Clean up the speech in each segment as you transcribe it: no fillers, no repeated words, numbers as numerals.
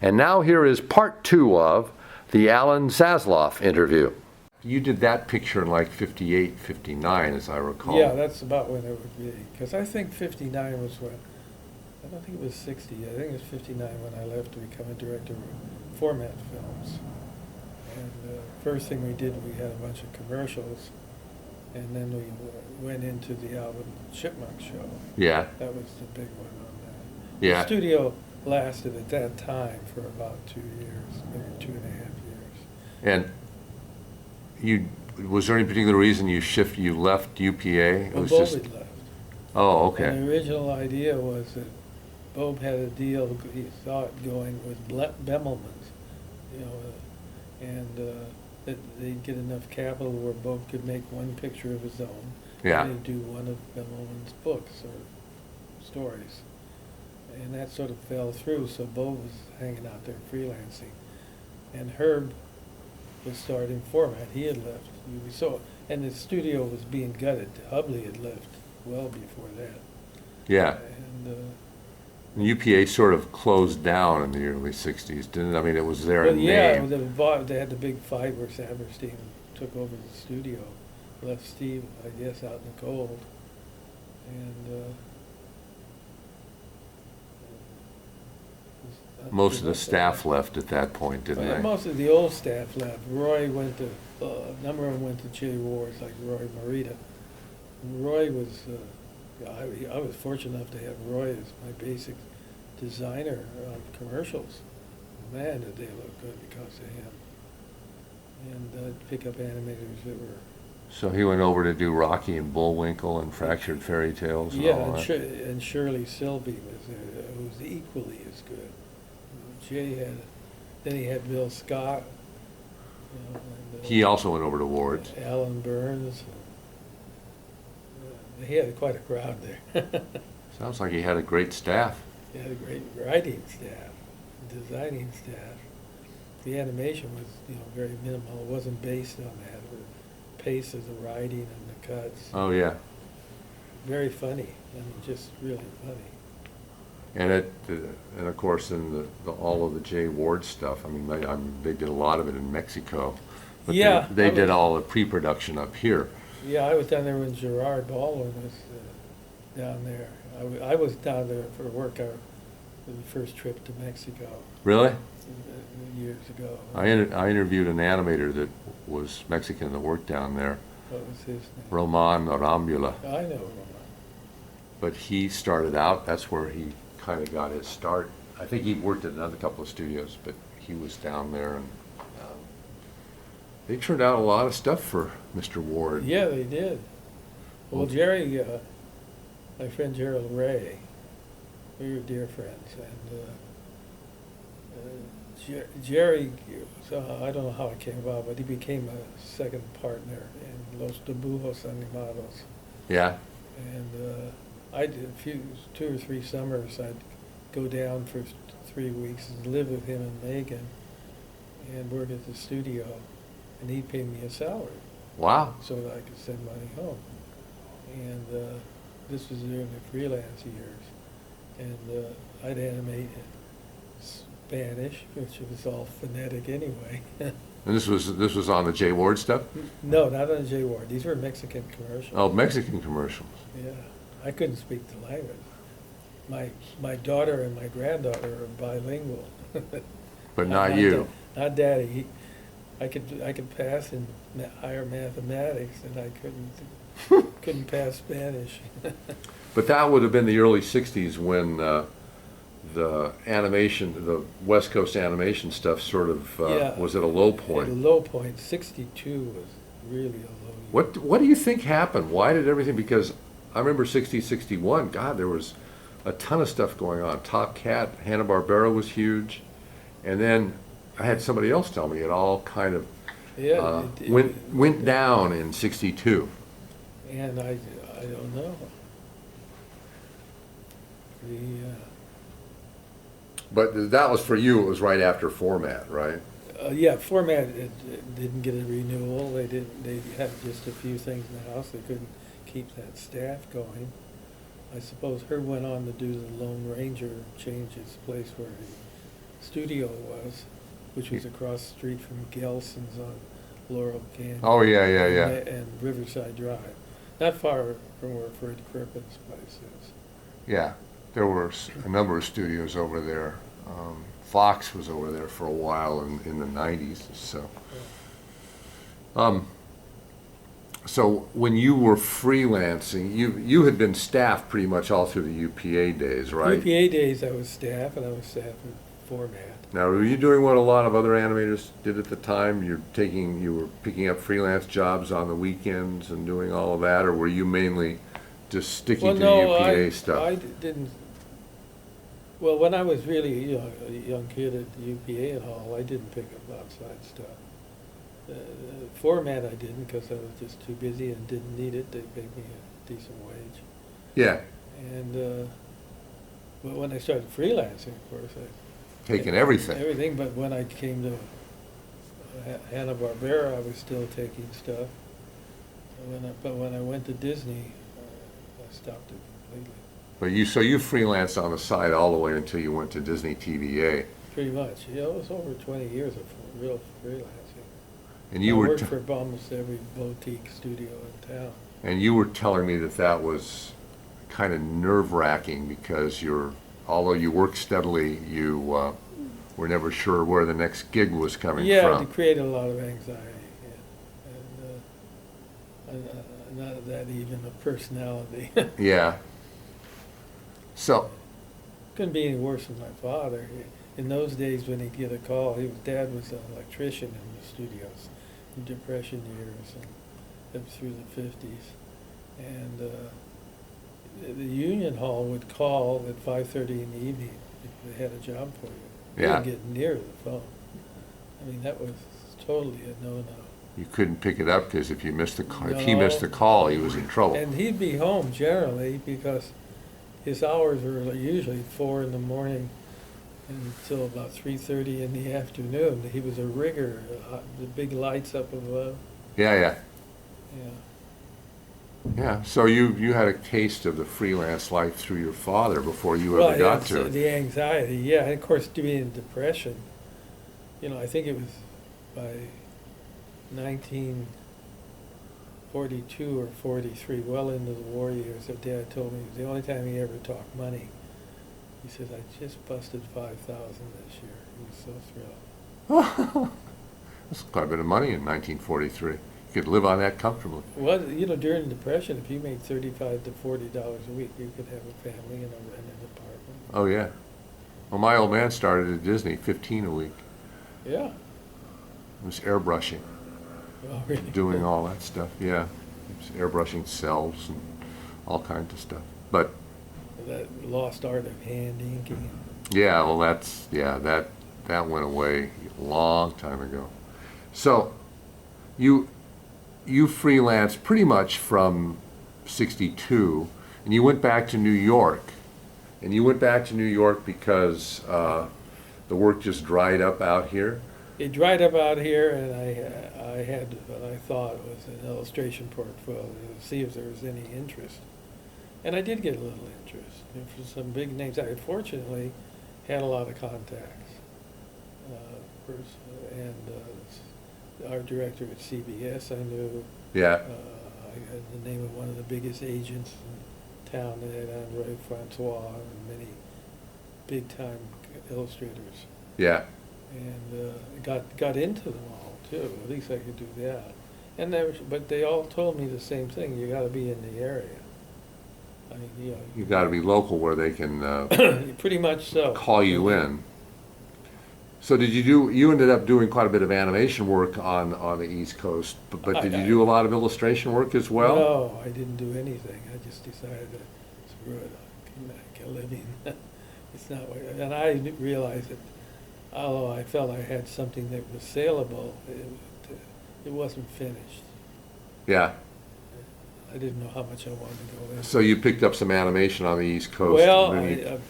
And now here is part 2 of the Alan Zasloff interview. You did that picture in like 58, 59, as I recall. Yeah, that's about when it would be. Because I think 59 was when, I don't think it was 60. I think it was 59 when I left to become a director of format films. And the first thing we did, we had a bunch of commercials. And then we went into the Alvin Chipmunk Show. Yeah. That was the big one on that. Yeah. The studio lasted at that time for about 2 years, maybe 2.5 years. And was there any particular reason you left UPA? Well, Bob had left. Oh, okay. And the original idea was that Bob had a deal, he thought, going with Bemelman's, and that they'd get enough capital where Bob could make one picture of his own. Yeah. And he'd do one of Bemelman's books or stories. And that sort of fell through, so Bob was hanging out there freelancing. And Herb was starting format. He had left. And the studio was being gutted. Hubley had left well before that. Yeah. And UPA sort of closed down in the early 60s, didn't it? I mean, it was there in name. They had the big fight where Saperstein took over the studio, left Steve, I guess, out in the cold. And most of the staff left at that point, didn't they? Most of the old staff left. Roy went to, a number of them went to J. Ward's, like Roy Morita. And Roy was, I was fortunate enough to have Roy as my basic designer of commercials. Man, did they look good because of him. And pick up animators that were... So he went over to do Rocky and Bullwinkle and Fractured Fairy Tales and all that? Yeah, and Shirley Silby was equally as good. Jay then he had Bill Scott. He also went over to Ward's. Alan Burns. He had quite a crowd there. Sounds like he had a great staff. He had a great writing staff, designing staff. The animation was, very minimal. It wasn't based on that. The pace of the writing and the cuts. Oh yeah. Very funny. Just really funny. And and of course, in all of the J. Ward stuff. I mean, they did a lot of it in Mexico. But yeah. They did all the pre-production up here. Yeah, I was down there when Gerard Baldwin was down there. I was down there for work for the first trip to Mexico. Really? Years ago. I interviewed an animator that was Mexican that worked down there. What was his name? Roman Arambula. I know Roman. But he started out, that's where he kind of got his start. I think he worked at another couple of studios, but he was down there, and they turned out a lot of stuff for Mr. Ward. Yeah, they did. Well, Jerry, my friend Gerald Ray, we were dear friends, and Jerry, I don't know how it came about, but he became a second partner in Los Dibujos Animados. Yeah. And I did 2 or 3 summers. I'd go down for 3 weeks and live with him and Megan and work at the studio, and he'd pay me a salary. Wow. So that I could send money home. And this was during the freelance years. And I'd animate in Spanish, which was all phonetic anyway. And this was on the J. Ward stuff? No, not on J. Ward. These were Mexican commercials. Oh, Mexican commercials. Yeah. I couldn't speak the language. My daughter and my granddaughter are bilingual. But not you. Not Daddy. I could pass in higher mathematics, and I couldn't pass Spanish. But that would have been the early 60s when the animation, the West Coast animation stuff sort of was at a low point. At a low point. 62 was really a low year. What do you think happened? Why did everything, because I remember 60, 61, God, there was a ton of stuff going on. Top Cat, Hanna-Barbera was huge. And then I had somebody else tell me it all kind of went down in 62. And I don't know. But that was for you, it was right after Format, right? Yeah, Format it didn't get a renewal. They had just a few things in the house. They couldn't keep that staff going. I suppose Herb went on to do the Lone Ranger, change his place where he studio was, which was across the street from Gelson's on Laurel Canyon. Oh, yeah, yeah, yeah. And Riverside Drive, not far from where Fred Crippen's place is. Yeah, there were a number of studios over there. Fox was over there for a while in the 90s, so. So when you were freelancing, you had been staff pretty much all through the UPA days, right? UPA days, I was staff, and I was staff in format. Now, were you doing what a lot of other animators did at the time? You were picking up freelance jobs on the weekends and doing all of that, or were you mainly just sticking to the UPA stuff? I didn't. Well, when I was really a young kid at the UPA and all, I didn't pick up outside stuff. Format I didn't because I was just too busy and didn't need it. They paid me a decent wage. Yeah, And but when I started freelancing, of course, taking everything. everything. But when I came to Hanna-Barbera, I was still taking stuff. But when I went to Disney, I stopped it completely. So you freelanced on the side all the way until you went to Disney TVA. Pretty much. Yeah, it was over 20 years of real freelancing. And you I were worked for almost every boutique studio in town. and you were telling me that was kind of nerve-wracking because although you worked steadily, you were never sure where the next gig was coming Yeah, from. it created a lot of anxiety. And not that even a personality. Yeah. So, Couldn't be any worse than my father. In those days, when he'd get a call, his dad was an electrician in the studios in Depression years and up through the 50s. And the Union Hall would call at 5:30 in the evening if they had a job for you. You Yeah. didn't get near the phone. I mean, that was totally a no-no. you couldn't pick it up because if he missed the No. call, he was in trouble. And he'd be home generally because his hours were usually 4 in the morning until about 3:30 in the afternoon. He was a rigger, the big lights up above. Yeah, yeah. Yeah. Yeah, so you had a taste of the freelance life through your father before you Well, ever got it's, to it. the anxiety, yeah, and of course, being in depression, I think it was by 1942 or 43, well into the war years, that Dad told me it was the only time he ever talked money. He says, I just busted 5,000 this year. He was so thrilled. That's quite a bit of money in 1943. You could live on that comfortably. Well, during the Depression, if you made $35 to $40 a week, you could have a family and a rented apartment. Oh, yeah. Well, my old man started at Disney, 15 a week. Yeah. It was airbrushing, Oh, really? doing all that stuff, yeah. It was airbrushing cells and all kinds of stuff. But, That lost art of hand inking. yeah, well, that went away a long time ago. So, you freelanced pretty much from 62, and you went back to New York. And you went back to New York because the work just dried up out here? It dried up out here, and I had what I thought was an illustration portfolio to see if there was any interest. And I did get a little interest for some big names. I fortunately had a lot of contacts. Our director at CBS I knew. Yeah, I had the name of one of the biggest agents in town, that had Andre Francois and many big-time illustrators. yeah. And got into them all too. At least I could do that. But they all told me the same thing. You got to be in the area. I mean, You got to be local where they can pretty much so. call you in. So you ended up doing quite a bit of animation work on the East Coast, but did you do a lot of illustration work as well? No, I didn't do anything. I just decided that screw it, I can make a living. It's not what, and I realized that although I felt I had something that was saleable, it wasn't finished. Yeah. I didn't know how much I wanted to go into. So you picked up some animation on the East Coast. Well, and then you-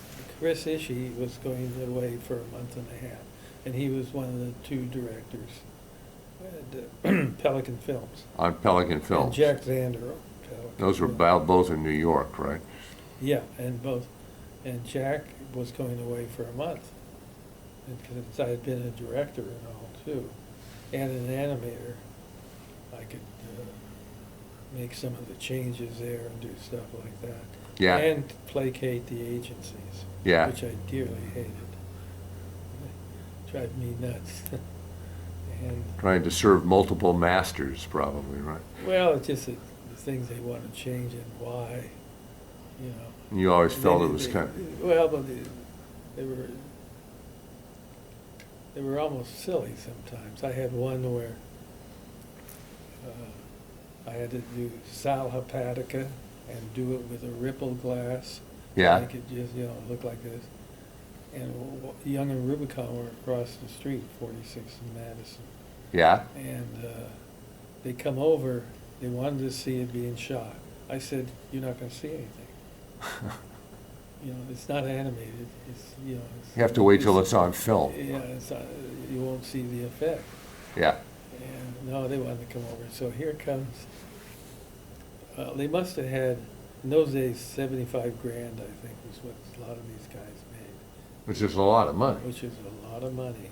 Chris Ishii was going away for a month and a half, and he was one of the two directors at Pelican Films. on Pelican And Films. Jack Zander. Pelican Those were Films. both in New York, right? Yeah, and Jack was going away for a month. And since I had been a director and all too, and an animator, I could make some of the changes there and do stuff like that. Yeah. And placate the agencies. Yeah. Which I dearly hated. It drove me nuts. And, Trying to serve multiple masters, probably, right? well, it's just the things they want to change and why, you know. And you always And felt they- it was they- kind of, Well, but they were almost silly sometimes. I had one where I had to do Sal Hepatica and do it with a ripple glass. Yeah. Make it just, you know, look like this. And Young and Rubicon were across the street, 46 in Madison. yeah, And they come over, they wanted to see it being shot. I said, "You're not gonna see anything. You know, it's not animated, it's, you know. you have to wait till it's on film. Yeah, it's not, you won't see the effect." Yeah, And no, they wanted to come over, so here comes, they must have had, in those days, 75 grand, I think, was what a lot of these guys made, which is a lot of money. which is a lot of money.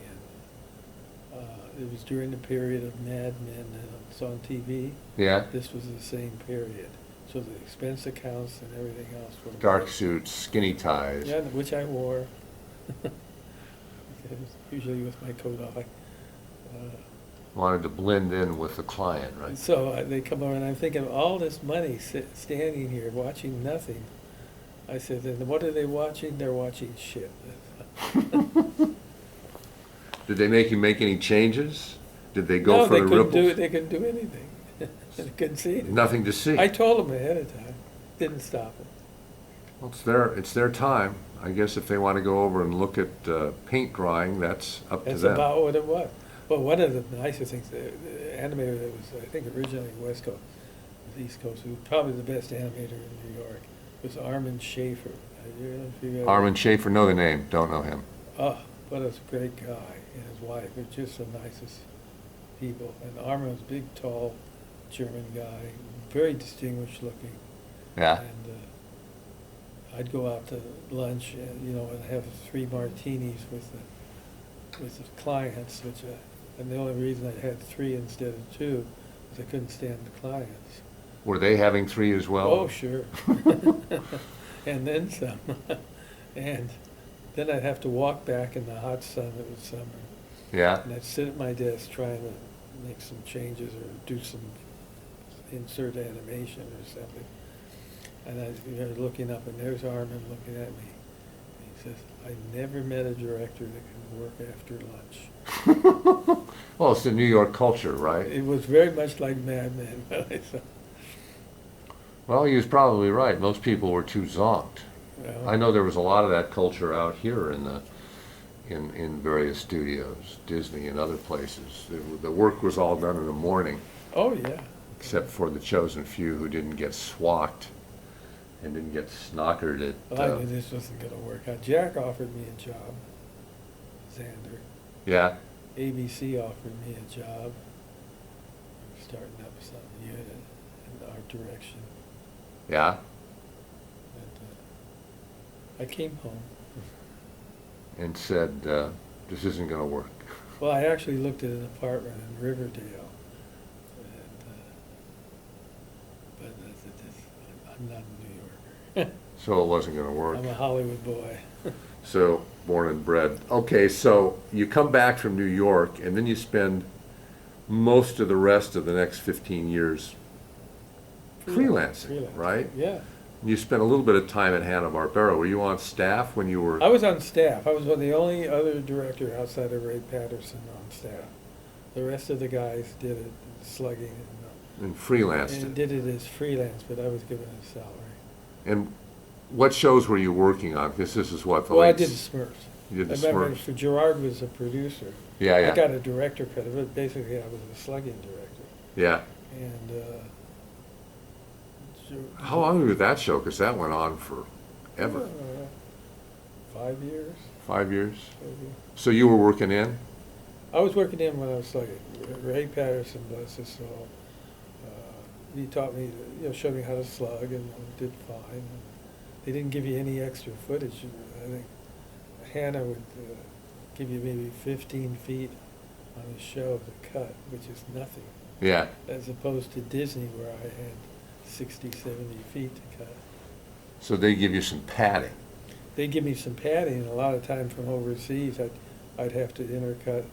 And it was during the period of Mad Men, and it's on TV. Yeah, This was the same period, so the expense accounts and everything else were. dark suits, skinny ties. Yeah, which I wore. Usually with my coat off. Wanted to blend in with the client, right? So they come over and I'm thinking, all this money standing here watching nothing. I said, "And what are they watching? They're watching shit." Did they make you make any changes? Did they go No, for they the couldn't do it. ripples? They couldn't do anything. They couldn't see it. Nothing to see. I told them ahead of time. Didn't stop them. Well, it's their time. I guess if they want to go over and look at paint drying, that's up to That's them. about what it was. Well, one of the nicer things, the animator that was, I think, originally West Coast, was East Coast, who was probably the best animator in New York, was Armin Schaefer. I don't know if you ever- Armin Schaefer, know the name, don't know him. Oh, what a great guy, and his wife, they're just the nicest people. And Armin was a big, tall German guy, very distinguished looking. Yeah, And I'd go out to lunch, you know, and have 3 martinis with the clients, which, and the only reason I had 3 instead of 2 was I couldn't stand the clients. were they having 3 as well? Oh, sure. And then some. And then I'd have to walk back in the hot sun, it was summer. Yeah, And I'd sit at my desk trying to make some changes or do some insert animation or something. And I was looking up, and there's Armin looking at me. And he says, "I never met a director that can work after lunch." well, it's the New York culture, right? It was very much like Mad Men. Well, he was probably right. Most people were too zonked. Well, I know there was a lot of that culture out here in various studios, Disney and other places. The work was all done in the morning, Oh, yeah. except for the chosen few who didn't get swacked and didn't get snockered at. Well, I knew this wasn't going to work out. Jack offered me a job, Xander. Yeah, ABC offered me a job. We're starting up some unit in art direction. yeah. And I came home. And said, this isn't going to work. Well, I actually looked at an apartment in Riverdale. And, but I said, I'm not a New Yorker. So it wasn't going to work. I'm a Hollywood boy. So, born and bred. Okay, so you come back from New York, and then you spend most of the rest of the next 15 years freelancing, right? Yeah. You spent a little bit of time at Hanna-Barbera. Were you on staff when you were? I was on staff. I was the only other director outside of Ray Patterson on staff. The rest of the guys did it slugging And freelanced. and did it as freelance, but I was given a salary. And what shows were you working on? Because this is what the Well, I late did Smurfs. You did I the remember Smurfs. for Gerard was a producer. Yeah, I yeah, got a director credit, but basically I was a slugging director. yeah. And How long was that show? Because that went on forever. 5 years. 5 years. Maybe. So you were working in? I was working in when I was slugging. Ray Patterson, bless his soul. He taught me, showed me how to slug, and I did fine. They didn't give you any extra footage. I think Hannah would give you maybe 15 feet on a show to cut, which is nothing, Yeah. as opposed to Disney where I had 60, 70 feet to cut. So they give you some padding. They give me some padding, and a lot of time from overseas, I'd have to intercut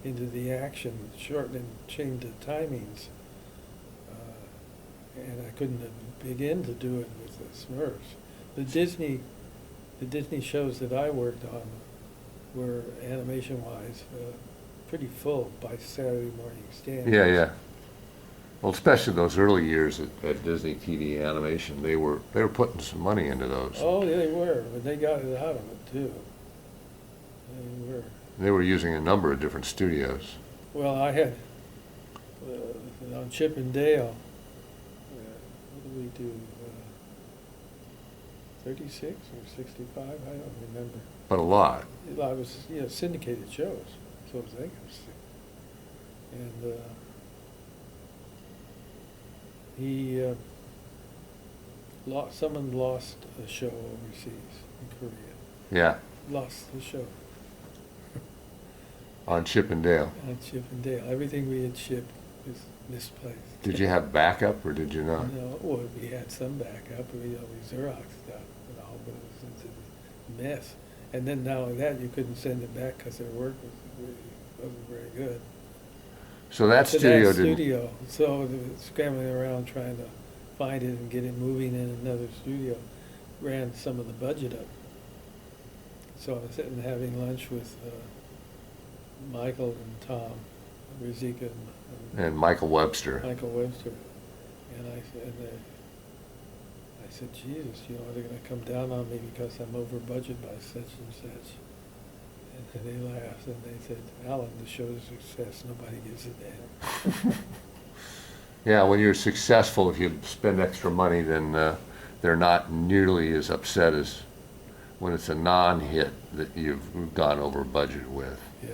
into the action, shorten and change the timings. And I couldn't begin to do it with the Smurfs. The Disney shows that I worked on were animation-wise pretty full by Saturday morning standards. Yeah, yeah. Well, especially those early years at Disney TV Animation, they were putting some money into those. Oh, yeah, they were, but they got it out of it too. They were. They were using a number of different studios. Well, I had on Chip and Dale. What did we do? 36 or 65? I don't remember. But a lot. I was, syndicated shows, so was they. And someone lost a show overseas in Korea. Yeah, Lost the show on Chip and Dale. on Chip and Dale. Everything we had shipped was misplaced. Did you have backup or did you not? No, well, we had some backup, we Xerox stuff and all, but it was a mess. And then not only that, you couldn't send it back because their work wasn't very good. So that To studio that didn't. studio, so they were scrambling around trying to find it and get it moving in another studio, ran some of the budget up. So I was sitting having lunch with Michael and Tom, Rizika And Michael Webster. Michael Webster, and I said, Jesus, they're gonna come down on me because I'm over budget by such and such. And they laughed and they said, Alan, the show's a success, nobody gives a damn. Yeah, when you're successful, if you spend extra money, then they're not nearly as upset as when it's a non-hit that you've gone over budget with. Yeah.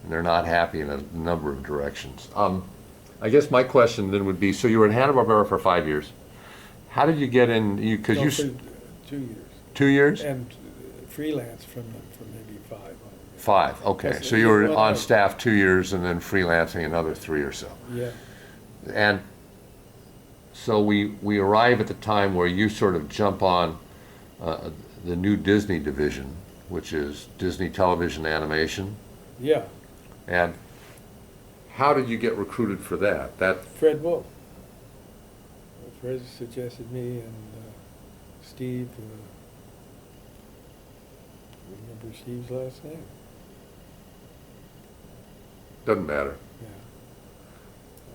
And they're not happy in a number of directions. I guess my question then would be, so you were in Hanna-Barbera for 5 years. How did you get in, because No, you, for 2 years. 2 years? And freelance from them for maybe 5 on it. 5, okay. That's- So you were well, on I- staff 2 years and then freelancing another 3 or so. Yeah, And so we arrive at the time where you sort of jump on the new Disney division, which is Disney Television Animation. yeah, And how did you get recruited for that? Fred Wolf. Fred suggested me and Steve, remember Steve's last name? Doesn't matter. Yeah.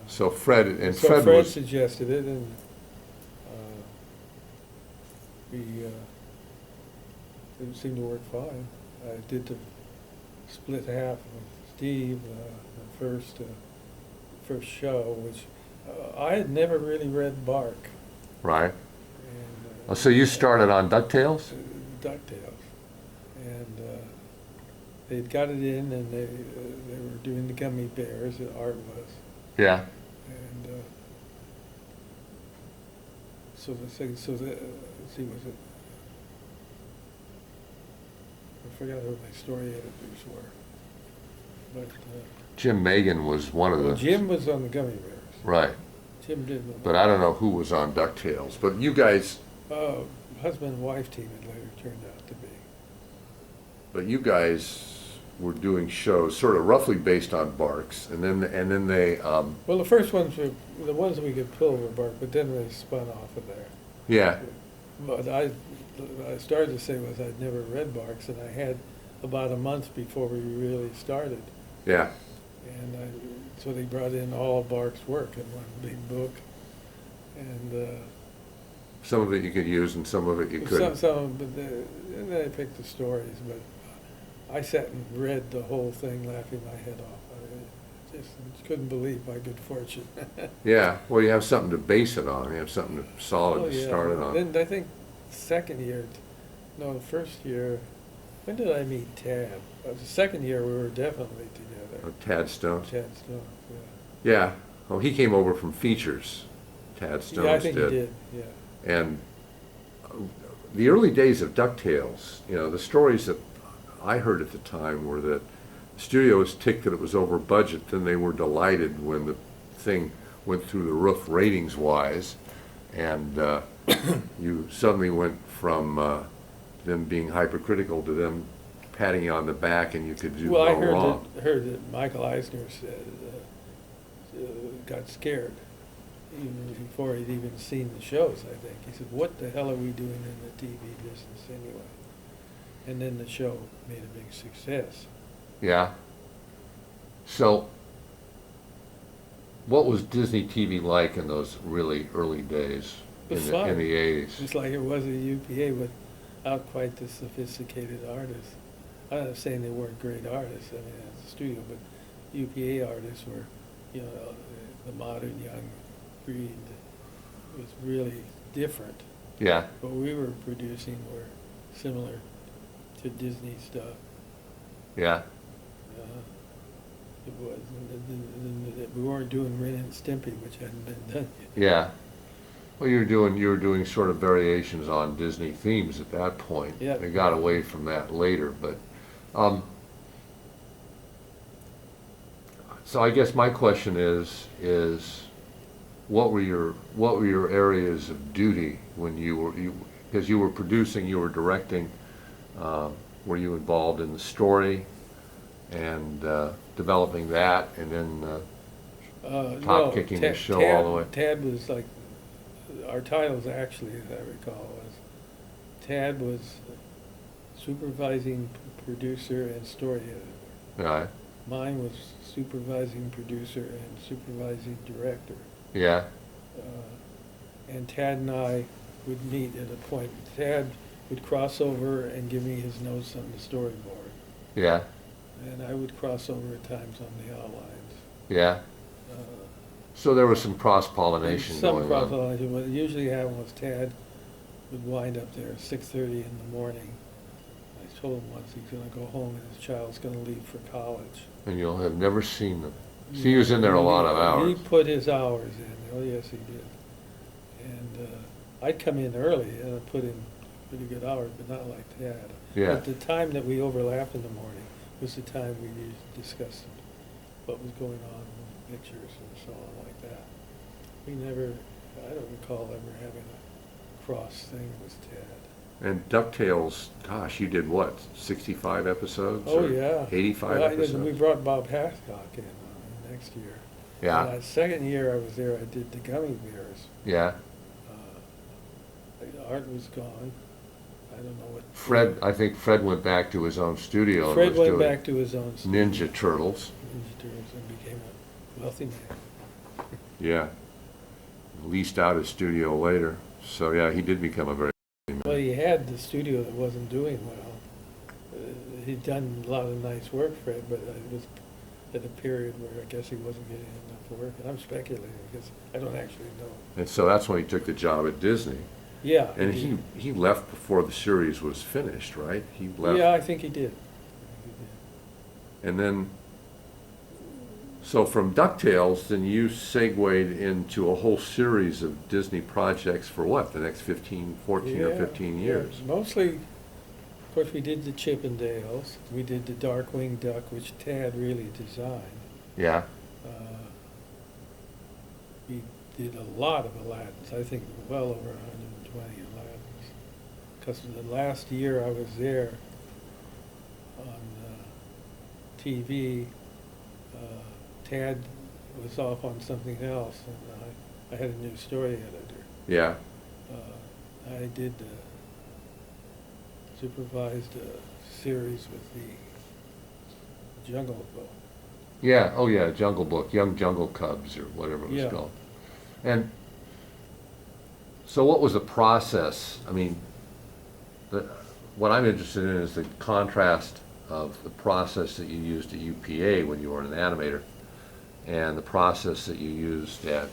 So Fred, and So Fred Fred was, suggested it, and it seemed to work fine. I did the split half with Steve, the first show, which I had never really read Bark. right? And, So you started on DuckTales? DuckTales, and they'd got it in, and they were doing the gummy bears. Art was. Yeah. And let's see, was it? I forgot who my story editors were, but Jim Megan was one of the. Jim was on the gummy bears. Right. Jim did. But I don't know who was on DuckTales. But you guys, Husband and wife team it later turned out to be. were doing shows sort of roughly based on Barks, and then they. Well, the first ones were the ones we could pull were Bark, but then they spun off of there. Yeah. But I started to say was I'd never read Barks, and I had about a month before we really started. Yeah. And so they brought in all Barks' work in one big book. And Some of it you could use, and some of it you couldn't. but and they picked the stories, but I sat and read the whole thing laughing my head off. I just couldn't believe my good fortune. Yeah. Well, you have something to base it on. You have something solid Oh, to yeah. start it on. Then I think the first year, when did I meet Tad? The second year we were definitely together. Tad Stone. Tad Stone, Yeah. Oh, he came over from features. Tad Stones yeah. I think did. he did, yeah. And the early days of DuckTales, the stories that I heard at the time were that studios ticked that it was over budget, then they were delighted when the thing went through the roof ratings-wise, and you suddenly went from them being hypercritical to them patting you on the back, and you could do Well, no I heard wrong. heard that Michael Eisner said, got scared even before he'd even seen the shows, I think. He said, what the hell are we doing in the TV business anyway? And then the show made a big success. Yeah. So, what was Disney TV like in those really early days It was in fun. the 80s? Just like it was at UPA without quite the sophisticated artists. I'm not saying they weren't great artists, I mean, as a studio, but UPA artists were, you know, the modern young breed was really different. Yeah, What we were producing were similar to Disney stuff. yeah, It was, we weren't doing Ren and Stimpy, which hadn't been done yet. yeah. Well, you were doing sort of variations on Disney themes at that point. Yeah. They got away from that later, but, so I guess my question is what were your areas of duty when because you were producing, you were directing, were you involved in the story and developing that, and then top kicking the show all the way? Tad was like, our titles actually, as I recall, was, Tad was supervising producer and story editor. Yeah, Mine was supervising producer and supervising director. yeah, And Tad and I would meet at a point. Tad would cross over and give me his notes on the storyboard. yeah, And I would cross over at times on the outlines. yeah. Uh, So there was some cross-pollination Some going on. cross-pollination. What usually happened was Tad would wind up there at 6:30 in the morning. I told him once he's gonna go home and his child's gonna leave for college. And you'll have never seen them. So he was in there a lot of hours. He put his hours in. Oh, yes, he did. And I'd come in early and I'd put in pretty good hours, but not like Tad. Yeah. But the time that we overlapped in the morning was the time we discussed what was going on with pictures and so on like that. We never, I don't recall ever having a cross thing with Tad. And DuckTales, gosh, you did what, 65 episodes? Oh, or yeah. 85 Well, episodes? we brought Bob Hathcock in next year. Yeah, And that second year I was there, I did the Gummy Bears. yeah. The art was gone. I don't know what. I think Fred went back to his own studio and Fred was went doing back to his own studio, Ninja Turtles. Ninja Turtles, and became a wealthy man. Yeah. Leased out his studio later. So yeah, he did become a very Well, he had the studio that wasn't doing well. He'd done a lot of nice work, Fred, but it was at a period where I guess he wasn't getting enough work. And I'm speculating because I don't actually know. And so that's when he took the job at Disney. Yeah. And did. he left before the series was finished, right? He left. Yeah, I think he did. And then, so from DuckTales, then you segued into a whole series of Disney projects for what, the next 14 or 15 years? Yeah. Mostly, of course, we did the Chippendales. We did the Darkwing Duck, which Tad really designed. Yeah, We did a lot of Aladdins, I think well over 120 Aladdins. Because the last year I was there on TV, Tad was off on something else, and I had a new story editor. yeah, I did supervised a series with the Jungle Book. yeah, oh yeah, Jungle Book, Young Jungle Cubs, or whatever it was Yeah. called. And so what was the process? I mean, what I'm interested in is the contrast of the process that you used at UPA when you were an animator and the process that you used at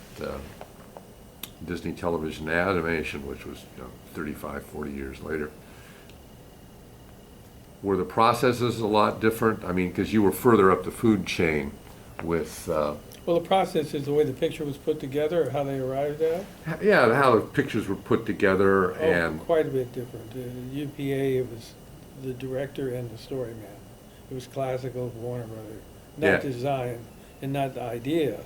Disney Television Animation, which was 35, 40 years later. Were the processes a lot different? I mean, because you were further up the food chain with, Well, the process is the way the picture was put together, or how they arrived at. yeah, how the pictures were put together and, Quite a bit different. UPA, it was the director and the story man. It was classical Warner Brothers, Yeah. not design and not the idea.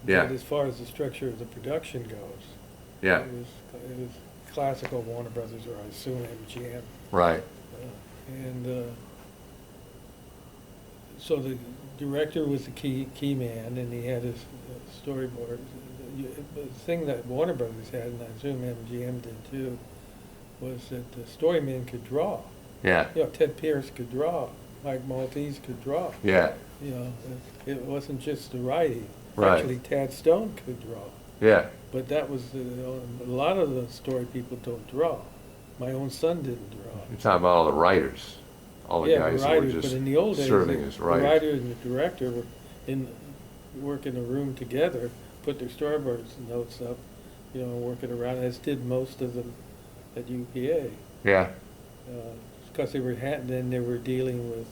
Yeah. But as far as the structure of the production goes, Yeah, it was classical Warner Brothers, or I assume MGM. right, And so the director was the key man, and he had his storyboard. The thing that Warner Brothers had, and I assume MGM did too, was that the storyman could draw. yeah, You know, Ted Pierce could draw, Mike Maltese could draw. yeah, You know, it wasn't just the writing. Right. Actually, Tad Stone could draw, yeah, but that was, a lot of the story people don't draw. My own son didn't draw. you're talking about all the writers, all the Yeah, guys that were writers, just but in the old days, serving the as the writers. writer and the director were work in a room together, put their storyboards and notes up, you know, work it around, as did most of them at UPA. Yeah, Because then they were dealing with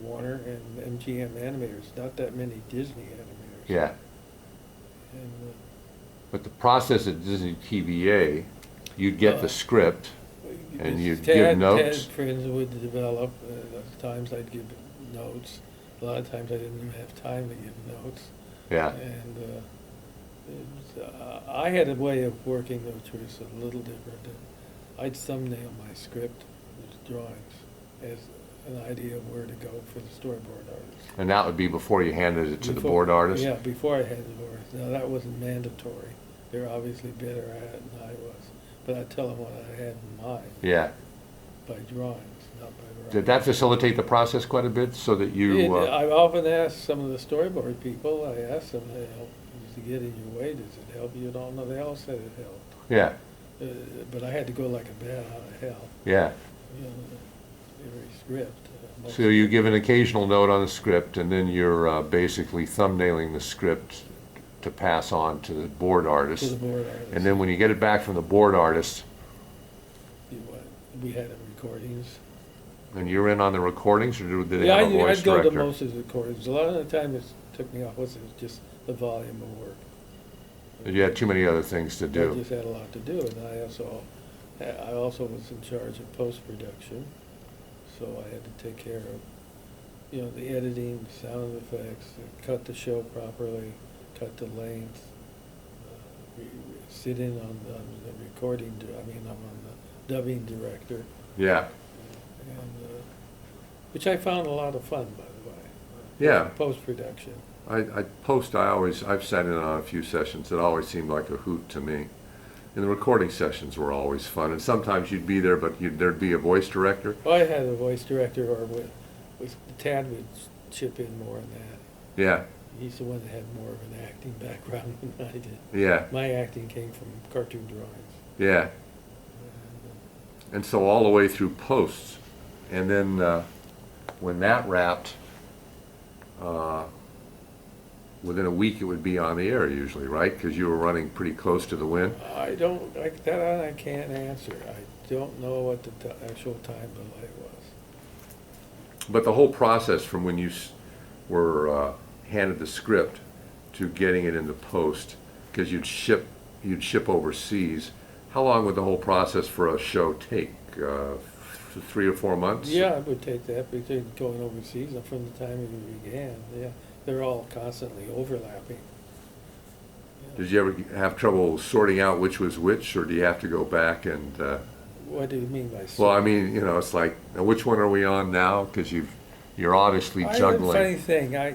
Warner and MGM animators, not that many Disney animators. yeah, And, but the process at Disney TVA, you'd get the script, And you'd give Tad notes? friends would develop, at times I'd give notes, a lot of times I didn't even have time to give notes. yeah, And I had a way of working which was a little different. I'd thumbnail my script, with drawings, as an idea of where to go for the storyboard artist. and that would be before you handed it to the Before- board artist? Yeah, before I had the board. Now, that wasn't mandatory. They're obviously better at it than I was. But I'd tell them what I had in mind Yeah, by drawings, not by writing. did that facilitate the process quite a bit, so that you, I've often asked some of the storyboard people, I asked them, you know, does it get in your way, does it help you at all? No, they all said it helped. yeah, But I had to go like a bat out of hell, yeah. you know, every script. So you give an occasional note on the script, and then you're basically thumbnailing the script to pass on to the board To artist. the board artist. And then when you get it back from the board artist, We had recordings. and you're in on the recordings, or do they Yeah, have a voice I'd go to director? most of the recordings. A lot of the time it took me off, was just the volume of work. You had too many other things to I do. just had a lot to do, and I also was in charge of post-production, so I had to take care of, you know, the editing, sound effects, cut the show properly, cut the length, sit in on the recording, I'm on the dubbing director, Yeah, and, which I found a lot of fun, by the way. Yeah. Post-production. I've sat in on a few sessions, it always seemed like a hoot to me. And the recording sessions were always fun, and sometimes you'd be there, but there'd be a voice director. Well, I had a voice director, or Tad would chip in more on that. Yeah, He's the one that had more of an acting background than I did. yeah, My acting came from cartoon drawings. yeah. And so all the way through posts. And then when that wrapped, within a week it would be on the air usually, right? Because you were running pretty close to the wind. That I can't answer. I don't know what the actual time delay was. But the whole process from when you were handed the script to getting it into post, because you'd ship overseas, how long would the whole process for a show take? 3 or 4 months? Yeah, it would take that, between going overseas and from the time it began, yeah. They're all constantly overlapping. Yeah. Did you ever have trouble sorting out which was which, or do you have to go back and, What do you mean by? well, I mean, you know, it's like, now which one are we on now? Because you're obviously I have a juggling. funny thing, I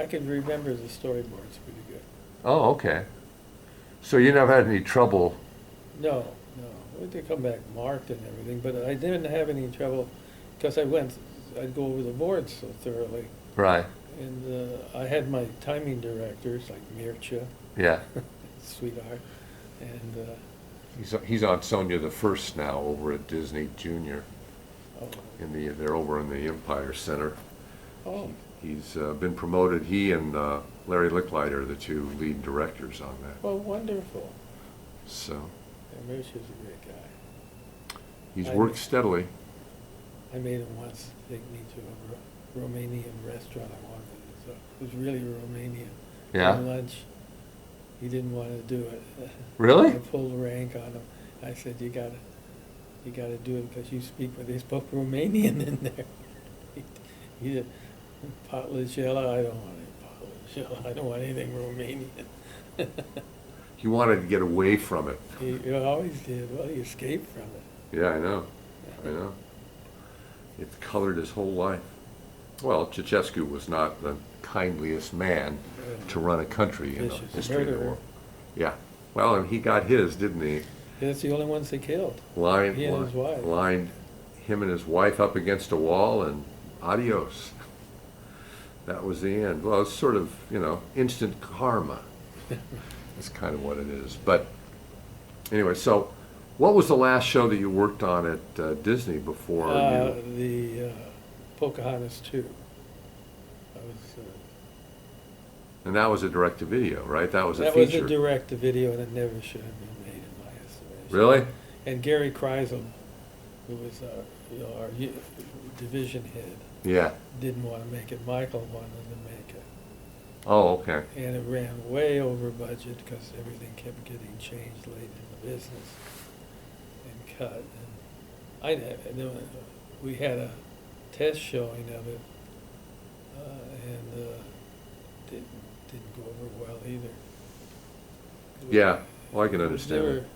can remember the storyboards pretty good. Oh, okay. So you never had any trouble, No, they come back marked and everything, but I didn't have any trouble, because I'd go over the boards so thoroughly. right? And I had my timing directors, like Mircea, Yeah. sweetheart, and, He's on Sonia the First now over at Disney Junior. oh, They're over in the Empire Center. oh, He's been promoted. He and Larry Licklider are the two lead directors on that. well, wonderful. So And Mircea's a great guy. he's I- worked steadily. I made him once take me to a Romanian restaurant I wanted, so it was really Romanian. Yeah? For lunch, he didn't want to do it. Really? I pulled rank on him. I said, you gotta do it because you speak, but they spoke Romanian in there. He did Potlicella, I don't want any Potlicella, I don't want anything Romanian. He wanted to get away from it. He always did, well, he escaped from it. Yeah, I know. I know. It colored his whole life. Well, Ceausescu was not the kindliest man to run a country in the Vicious history of the murderer. world. Yeah. Well, and he got his, didn't he? That's the only ones they killed. Lined, He and his wife. lined him and his wife up against a wall, and adios. That was the end. Well, it's sort of, instant karma. That's kind of what it is. But anyway, so what was the last show that you worked on at Disney before you? The Pocahontas 2. I was, And that was a direct-to-video, right? That was a that was feature. a direct-to-video, and it never should have been made, in my estimation. Really? And Gary Kreisel, who was our division head, Yeah. didn't want to make it. Michael wanted to make it. Oh, okay. And it ran way over budget because everything kept getting changed late in the business and cut. And we had a test showing of it, and didn't go over well either. Yeah. Well, I can It was understand it.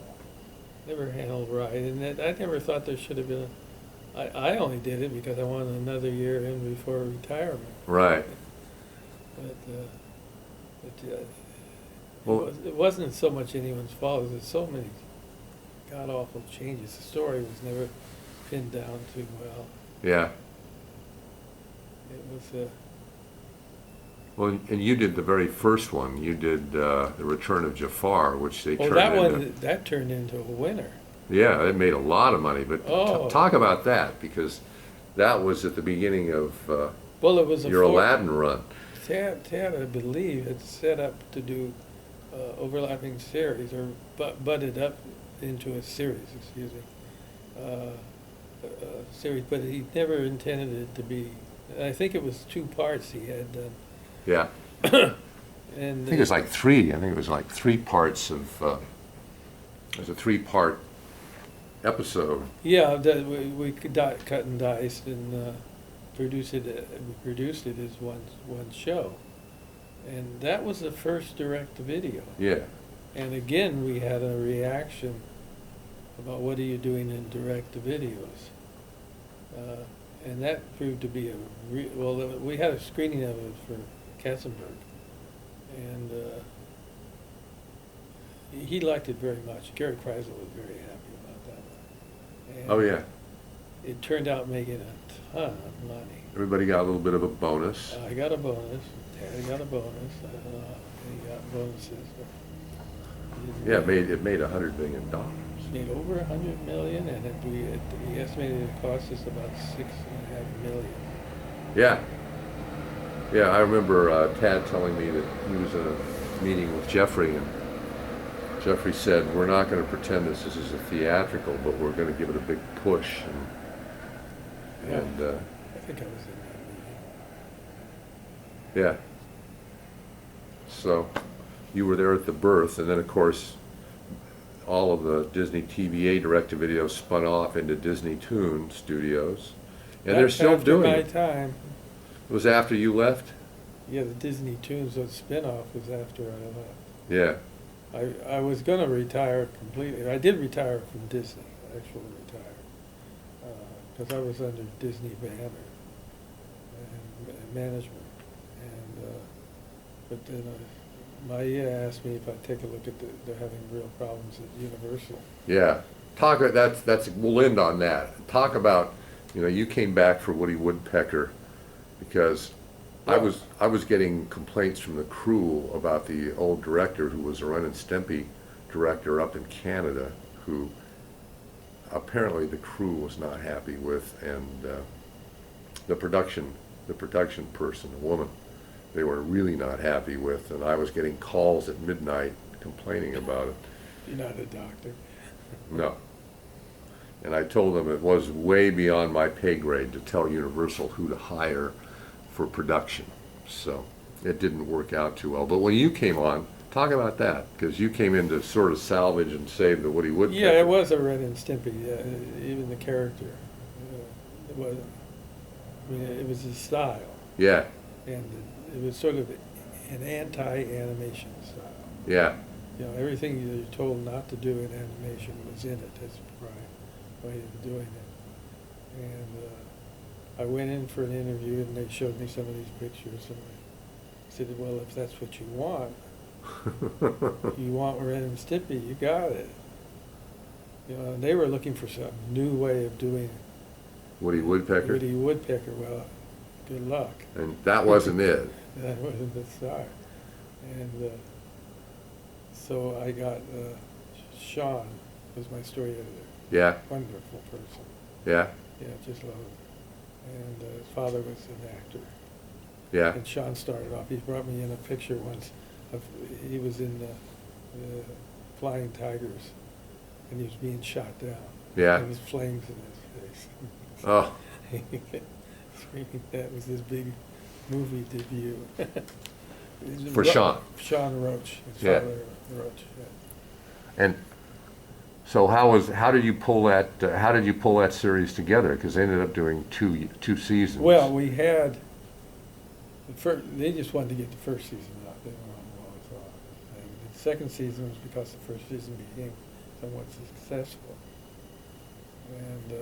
never handled right, and I never thought there should have been. I only did it because I wanted another year in before retirement. Right. But Well- it wasn't so much anyone's fault. There's so many god awful changes. The story was never pinned down too well. Yeah. It was Well, and you did the very first one. You did The Return of Jafar, which they turned that into. one that turned into a winner. Yeah, it made a lot of money. But Oh. talk about that, because that was at the beginning of Well, it was a your Aladdin run. Ted, I believe, had set up to do overlapping series, or butted up into a series, excuse me, series, but he never intended it to be. I think it was 2 parts he had done. Yeah. And I think it was like 3. I think it was like 3 parts of. It was a 3-part episode. yeah, we could cut and diced and produced it. We produced it as one show, and that was the first direct-to-video. Yeah. And again, we had a reaction about what are you doing in direct-to-videos, and that proved to be we had a screening of it for Katzenberg, and he liked it very much. Gary Kreisel was very happy about that one. And Oh, yeah. it turned out making a ton of money. Everybody got a little bit of a bonus. I got a bonus. Ted got a bonus. He got bonuses. But Yeah, it made $100 million. made over $100 million, and he estimated it cost us about $6.5 million. Yeah. Yeah, I remember Tad telling me that he was in a meeting with Jeffrey, and Jeffrey said, "We're not going to pretend this is a theatrical, but we're going to give it a big push." And I think I was in that meeting. yeah. So you were there at the birth, and then of course all of the Disney TVA direct-to-video spun off into Disney Toon Studios, and they're That's still after doing my it. time. It was after you left? Yeah, the Disney Toons, the spin-off was after I left. Yeah. I was going to retire completely. I did retire from Disney, actually retire, because I was under Disney banner and management. And but then Maya asked me if I'd take a look at they're having real problems at Universal. Yeah. We'll end on that. Talk about, you came back for Woody Woodpecker because I was getting complaints from the crew about the old director who was a Ren and Stimpy director up in Canada, who apparently the crew was not happy with, and the production person, a woman, they were really not happy with, and I was getting calls at midnight complaining about it. You're not a doctor. No. And I told them it was way beyond my pay grade to tell Universal who to hire for production. So it didn't work out too well. But when you came on, talk about that, because you came in to sort of salvage and save the Woody Woodpecker. Yeah, it was a Ren and Stimpy, even the character. It was I mean, it was his style, Yeah, and it was sort of an anti-animation style. yeah, You know, everything you're told not to do in animation was in it. That's Brian's way of doing it. And I went in for an interview, and they showed me some of these pictures, and I said, well, if that's what you want Ren and Stimpy, you got it. You know, and they were looking for some new way of doing Woody Woodpecker. Woody Woodpecker. Well, good luck. And that wasn't it. That wasn't the start. And so I got Sean was my story editor. Yeah, Wonderful person. yeah, Yeah, just love him. And his father was an actor. yeah, And Sean started off. He brought me in a picture once of he was in the Flying Tigers, and he was being shot down. yeah. And there was flames in his face. Oh, Screaming. That was his big movie debut. For Sean. Sean Roach. His Yeah. father, Roach. Yeah. and so how did you pull that series together? Because they ended up doing two seasons. Well, we had they just wanted to get the first season out. They didn't want to blow us off. And the second season was because the first season became somewhat successful. And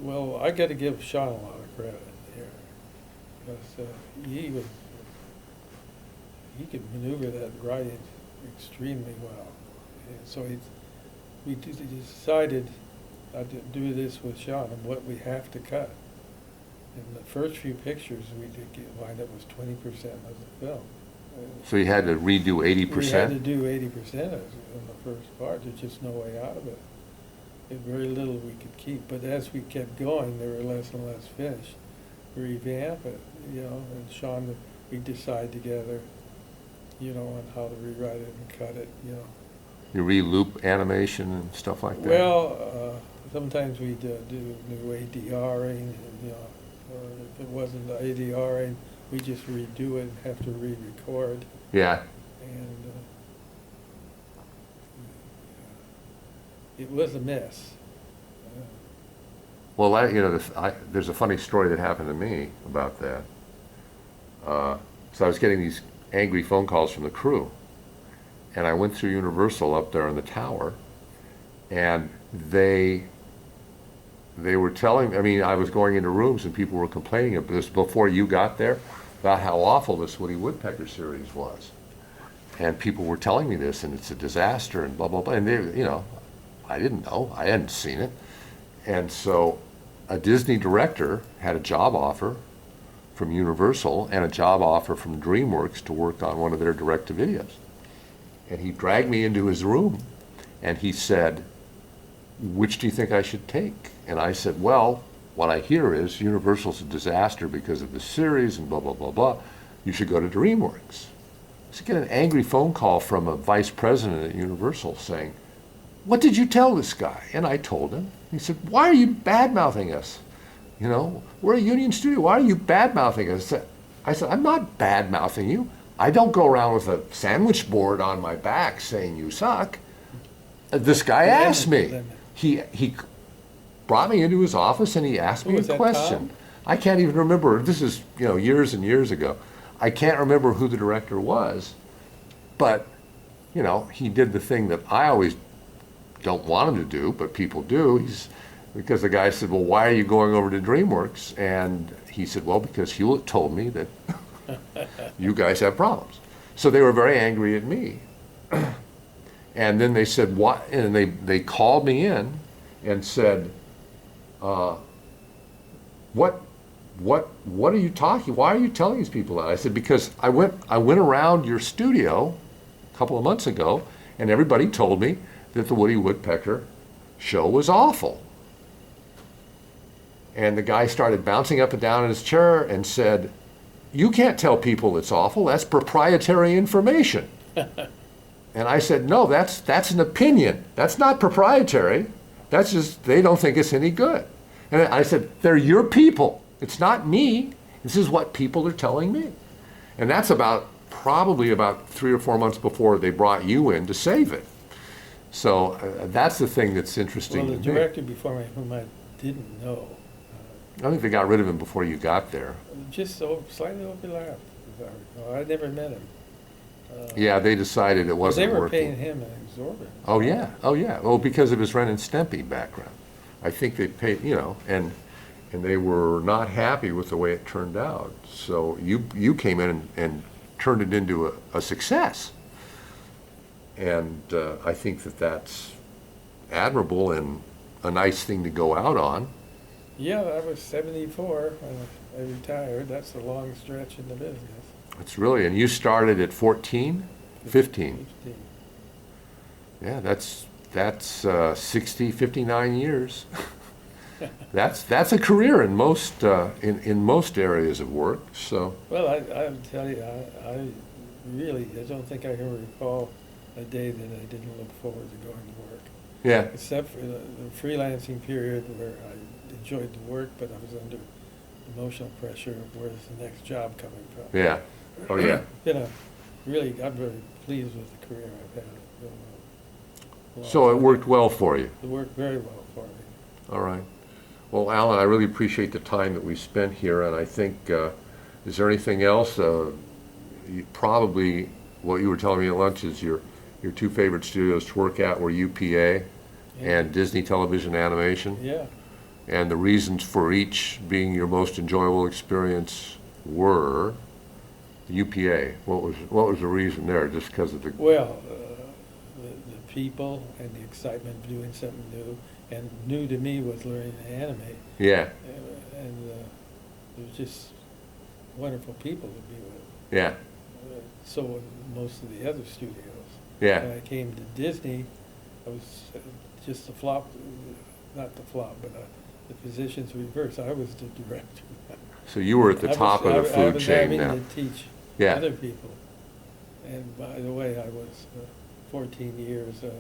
well, I got to give Sean a lot of credit here because he could maneuver that writing extremely well. And so we decided to do this with Sean and what we have to cut. And the first few pictures we did wind up was 20% of the film. So you had to redo 80%? We had to do 80% of it in the first part. There's just no way out of it. There's very little we could keep. But as we kept going, there were less and less finished. Revamp it, you know, and Sean, we decide together, you know, on how to rewrite it and cut it, you know. You re-loop animation and stuff like that? Well, sometimes we'd do new ADRing, and, you know, or if it wasn't the ADRing, we just redo it and have to re-record. Yeah. And it was a mess. Well, there's a funny story that happened to me about that. So I was getting these angry phone calls from the crew, and I went through Universal up there in the tower, and they were telling, I mean, I was going into rooms and people were complaining of this before you got there about how awful this Woody Woodpecker series was. And people were telling me this, and it's a disaster, and blah, blah, blah. And they, you know, I didn't know. I hadn't seen it. And so a Disney director had a job offer from Universal and a job offer from DreamWorks to work on one of their direct-to-videos. And he dragged me into his room, and he said, which do you think I should take? And I said, well, what I hear is Universal's a disaster because of the series and blah, blah, blah, blah. You should go to DreamWorks. So I get an angry phone call from a vice president at Universal saying, what did you tell this guy? And I told him. He said, why are you bad-mouthing us? You know, we're a union studio. Why are you bad-mouthing us? I said, I'm not bad-mouthing you. I don't go around with a sandwich board on my back saying you suck. This guy asked me. He brought me into his office and he asked me a question. I can't even remember. This is, you know, years and years ago. I can't remember who the director was, but, you know, he did the thing that I always don't want him to do, but people do. Because the guy said, well, why are you going over to DreamWorks? And he said, well, because Hewlett told me that you guys have problems. So they were very angry at me. And then they said, what? And they called me in and said, what are you talking? Why are you telling these people that? I said, because I went around your studio a couple of months ago, and everybody told me that the Woody Woodpecker show was awful. And the guy started bouncing up and down in his chair and said, you can't tell people it's awful. That's proprietary information. And I said, no, that's an opinion. That's not proprietary. That's just, they don't think it's any good. And I said, they're your people. It's not me. This is what people are telling me. And that's probably about 3 or 4 months before they brought you in to save it. So that's the thing that's interesting to me. Well, the director before me, whom I didn't know, I think they got rid of him before you got there. Just slightly overlapped, as I recall. I never met him. Yeah, they decided it They wasn't were working. paying him an exorbitant. Oh, yeah, oh, yeah. Well, because of his Ren and Stimpy background. I think they paid, and they were not happy with the way it turned out. So you came in and turned it into a success. And I think that that's admirable and a nice thing to go out on. Yeah, I was 74 when I retired. That's a long stretch in the business. It's really, and you started at 14, 15. 15. Yeah, that's 59 years. That's a career in most in most areas of work. So Well, I'll tell you, I don't think I can recall a day that I didn't look forward to going to work. yeah, Except for the freelancing period where I enjoyed the work, but I was under emotional pressure of where's the next job coming from. yeah, oh yeah. I'm very pleased with the career I've had. So it worked well for you. It worked very well for me. All right. Well, Alan, I really appreciate the time that we spent here, and I think is there anything else? Probably what you were telling me at lunch is your two favorite studios to work at were UPA and Disney Television Animation. Yeah. And the reasons for each being your most enjoyable experience were UPA. What was the reason there? Just because of the Well, the people and the excitement of doing something new, and new to me was learning to animate. yeah, And it was just wonderful people to be with. yeah, So were most of the other studios. When yeah, I came to Disney, I was just the flop, not the flop, but the positions reversed. I was the director. So you were at the top of the food chain now. I was having to teach Yeah. other people. And by the way, I was 14 years an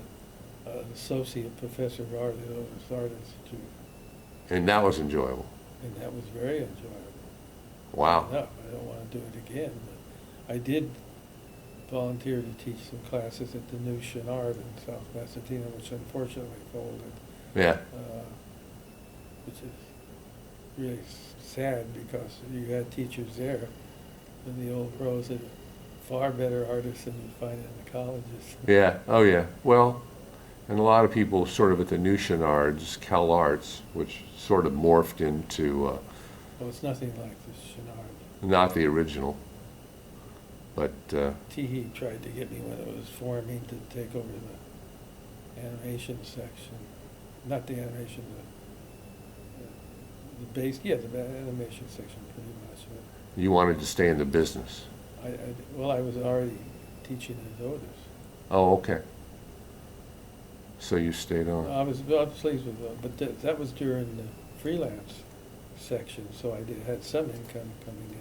associate professor of art at Otis Art Institute, And that was enjoyable. and that was very enjoyable. Wow. No, I don't want to do it again, but I did volunteer to teach some classes at the new Chenard in South Pasadena, which unfortunately folded, Yeah, which is really sad because you had teachers there in the old pros that are far better artists than you find in the colleges. yeah, oh yeah. Well, and a lot of people sort of at the new Chenards, Cal Arts, which sort of morphed into Well, it's nothing like the Chenard. not the original, but Teehee tried to get me when it was forming to take over the animation section. Not the animation, the base, yeah, the animation section pretty much. But you wanted to stay in the business. well, I was already teaching at Otis. Oh, okay. So you stayed on. I was pleased with that, but that was during the freelance section, so I had some income coming in.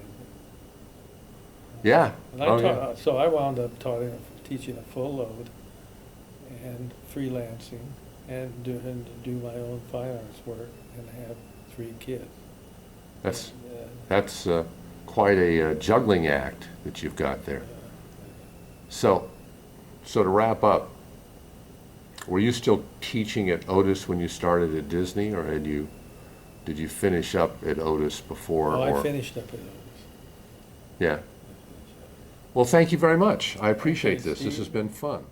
Yeah. And I Oh, taught, yeah. so I wound up teaching a full load and freelancing and do my own fine arts work and have 3 kids. That's And, that's quite a juggling act that you've got there. So to wrap up, were you still teaching at Otis when you started at Disney, or did you finish up at Otis before? I or? finished up at Otis. Yeah. Well, thank you very much. I appreciate Okay, this. This Steve. has been fun.